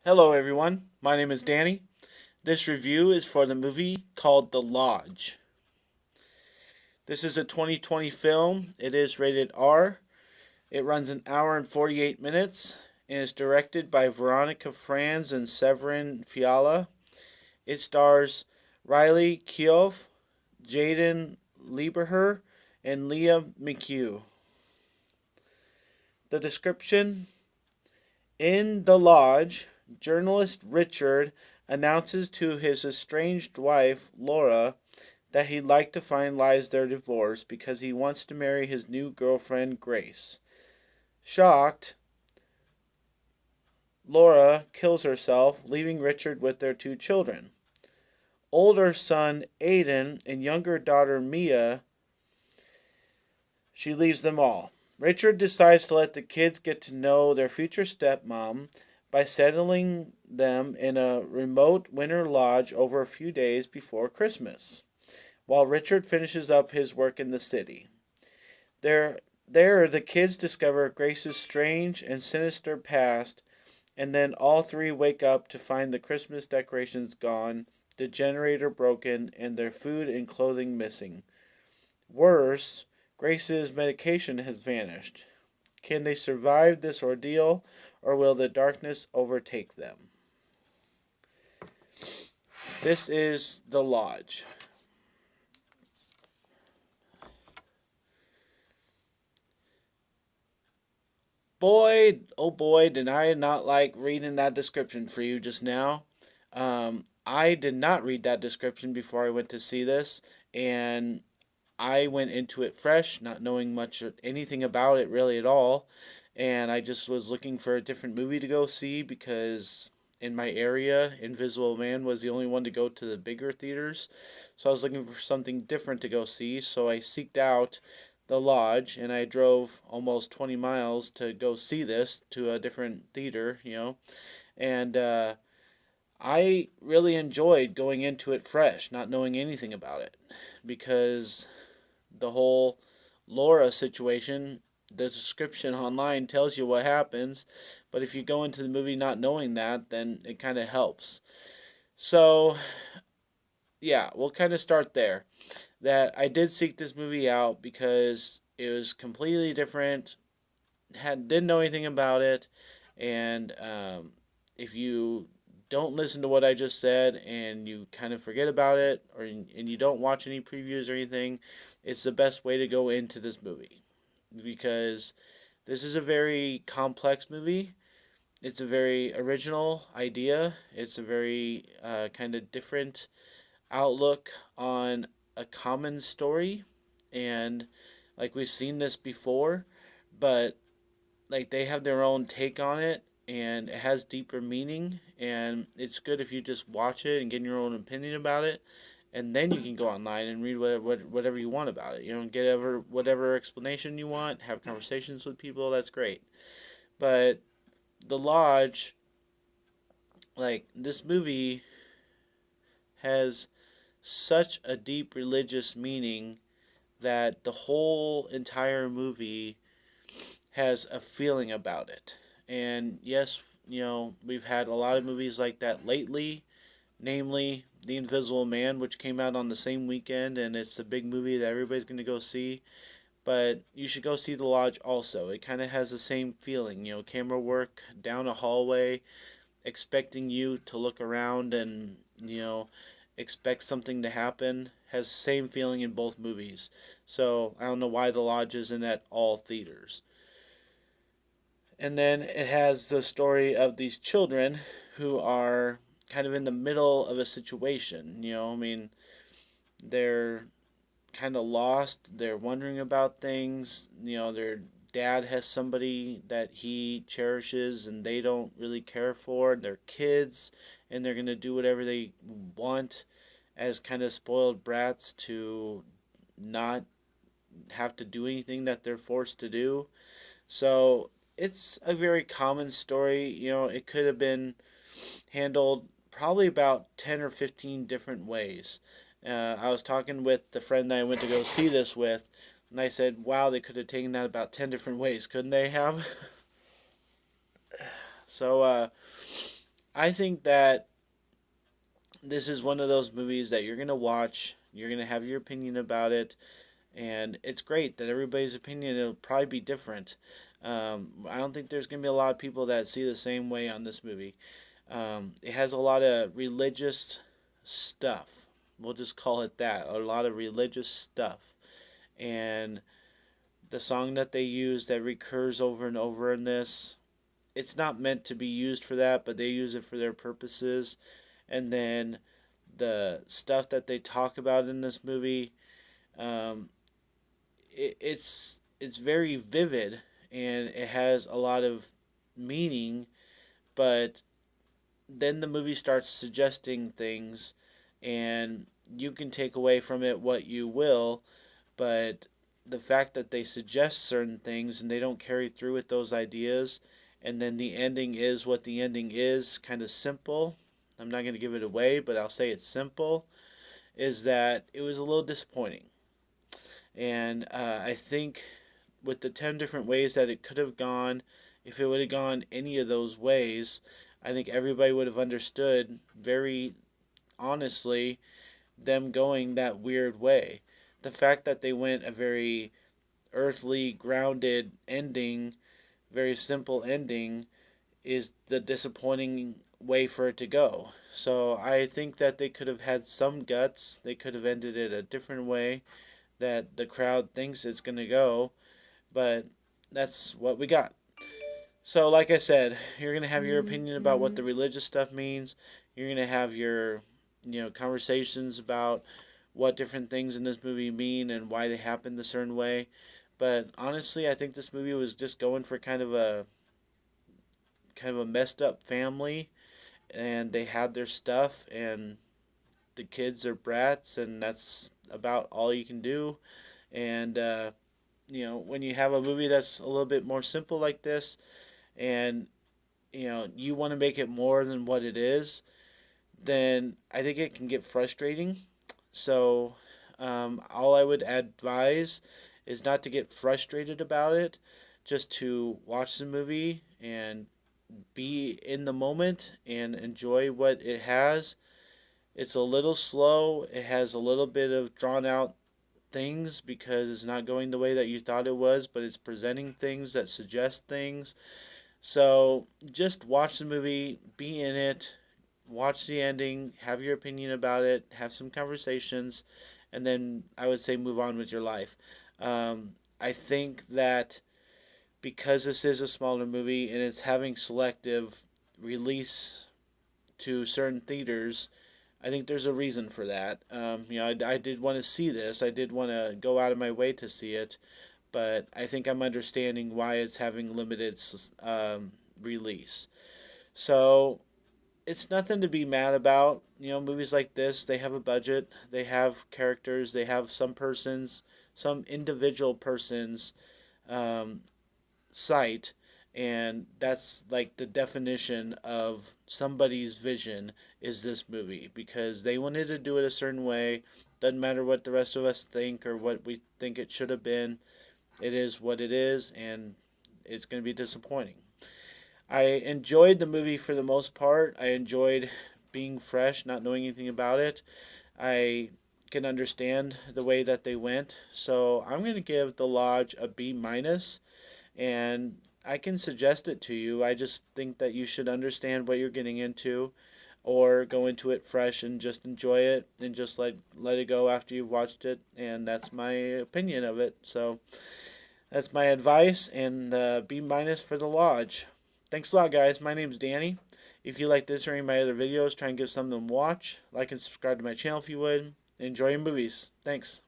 Hello, everyone. My name is Danny. This review is for the movie called The Lodge. This is a 2020 film. It is rated R. It runs an hour and 48 minutes and is directed by Veronica Franz and Severin Fiala. It stars Riley Keough, Jaden Lieberher, and Leah McHugh. The description: in The Lodge, journalist Richard announces to his estranged wife, Laura, that he'd like to finalize their divorce because he wants to marry his new girlfriend, Grace. Shocked, Laura kills herself, leaving Richard with their two children. Older son, Aiden, and younger daughter, Mia, she leaves them all. Richard decides to let the kids get to know their future stepmom by settling them in a remote winter lodge over a few days before Christmas, while Richard finishes up his work in the city. There, the kids discover Grace's strange and sinister past, and then all three wake up to find the Christmas decorations gone, the generator broken, and their food and clothing missing. Worse, Grace's medication has vanished. Can they survive this ordeal, or will the darkness overtake them? This is The Lodge. Boy, oh boy, did I not like reading that description for you just now. I did not read that description before I went to see this, and I went into it fresh, not knowing much or anything about it really at all, and I just was looking for a different movie to go see because in my area, Invisible Man was the only one to go to the bigger theaters, so I was looking for something different to go see. So I seeked out the Lodge, and I drove almost 20 miles to go see this to a different theater, and I really enjoyed going into it fresh, not knowing anything about it, because the whole Laura situation, the description online tells you what happens, but if you go into the movie not knowing that, then it kind of helps. So, yeah, we'll kind of start there. That I did seek this movie out because it was completely different, didn't know anything about it, and if you don't listen to what I just said and you kind of forget about it, and you don't watch any previews or anything, it's the best way to go into this movie because this is a very complex movie. It's a very original idea. It's a very kind of different outlook on a common story, and like we've seen this before, but like they have their own take on it, and it has deeper meaning, and it's good if you just watch it and get your own opinion about it, and then you can go online and read whatever you want about it, get whatever explanation you want, have conversations with people. That's great. But The Lodge, like, this movie has such a deep religious meaning that the whole entire movie has a feeling about it. And yes, we've had a lot of movies like that lately, namely The Invisible Man, which came out on the same weekend, and it's a big movie that everybody's going to go see. But you should go see The Lodge also. It kind of has the same feeling, camera work down a hallway, expecting you to look around and, expect something to happen. Has the same feeling in both movies. So I don't know why The Lodge isn't at all theaters. And then it has the story of these children who are kind of in the middle of a situation. They're kind of lost. They're wondering about things. Their dad has somebody that he cherishes and they don't really care for. They're kids and they're going to do whatever they want as kind of spoiled brats to not have to do anything that they're forced to do. So it's a very common story. It could have been handled probably about 10 or 15 different ways. I was talking with the friend that I went to go see this with, and I said, wow, they could have taken that about 10 different ways, couldn't they have? So I think that this is one of those movies that you're gonna watch. You're gonna have your opinion about it, and it's great that everybody's opinion will probably be different. I don't think there's gonna be a lot of people that see the same way on this movie. It has a lot of religious stuff. We'll just call it that. A lot of religious stuff, and the song that they use that recurs over and over in this, it's not meant to be used for that, but they use it for their purposes. And then the stuff that they talk about in this movie, um, it's very vivid and it has a lot of meaning, but then the movie starts suggesting things, and you can take away from it what you will, but the fact that they suggest certain things and they don't carry through with those ideas, and then the ending is what the ending is, kind of simple. I'm not going to give it away, but I'll say it's simple. Is that it was a little disappointing. And I think with the 10 different ways that it could have gone, if it would have gone any of those ways, I think everybody would have understood very honestly them going that weird way. The fact that they went a very earthly, grounded ending, very simple ending, is the disappointing way for it to go. So I think that they could have had some guts. They could have ended it a different way that the crowd thinks it's going to go, but that's what we got. So, like I said, you're going to have your opinion about what the religious stuff means. You're going to have your, conversations about what different things in this movie mean and why they happened a certain way. But honestly, I think this movie was just going for kind of a messed up family, and they had their stuff, and the kids are brats, and that's about all you can do. And when you have a movie that's a little bit more simple like this, and you want to make it more than what it is, then I think it can get frustrating. So all I would advise is not to get frustrated about it, just to watch the movie and be in the moment and enjoy what it has. It's a little slow. It has a little bit of drawn out things because it's not going the way that you thought it was, but it's presenting things that suggest things. So just watch the movie, be in it, watch the ending, have your opinion about it, have some conversations, and then I would say move on with your life. I think that because this is a smaller movie and it's having selective release to certain theaters, I think there's a reason for that. I did want to see this. I did want to go out of my way to see it, but I think I'm understanding why it's having limited release. So it's nothing to be mad about. Movies like this, they have a budget, they have characters, they have some individual person's um, sight, and that's like the definition of somebody's vision is this movie because they wanted to do it a certain way. Doesn't matter what the rest of us think or what we think it should have been. It is what it is, and it's going to be disappointing. I enjoyed the movie for the most part. I enjoyed being fresh, not knowing anything about it. I can understand the way that they went. So I'm going to give The Lodge a B minus, and I can suggest it to you. I just think that you should understand what you're getting into, or go into it fresh and just enjoy it and just let it go after you've watched it. And that's my opinion of it. So that's my advice, and B minus for The Lodge. Thanks a lot, guys. My name's Danny. If you like this or any of my other videos, try and give some of them a watch. Like and subscribe to my channel if you would. Enjoy your movies. Thanks.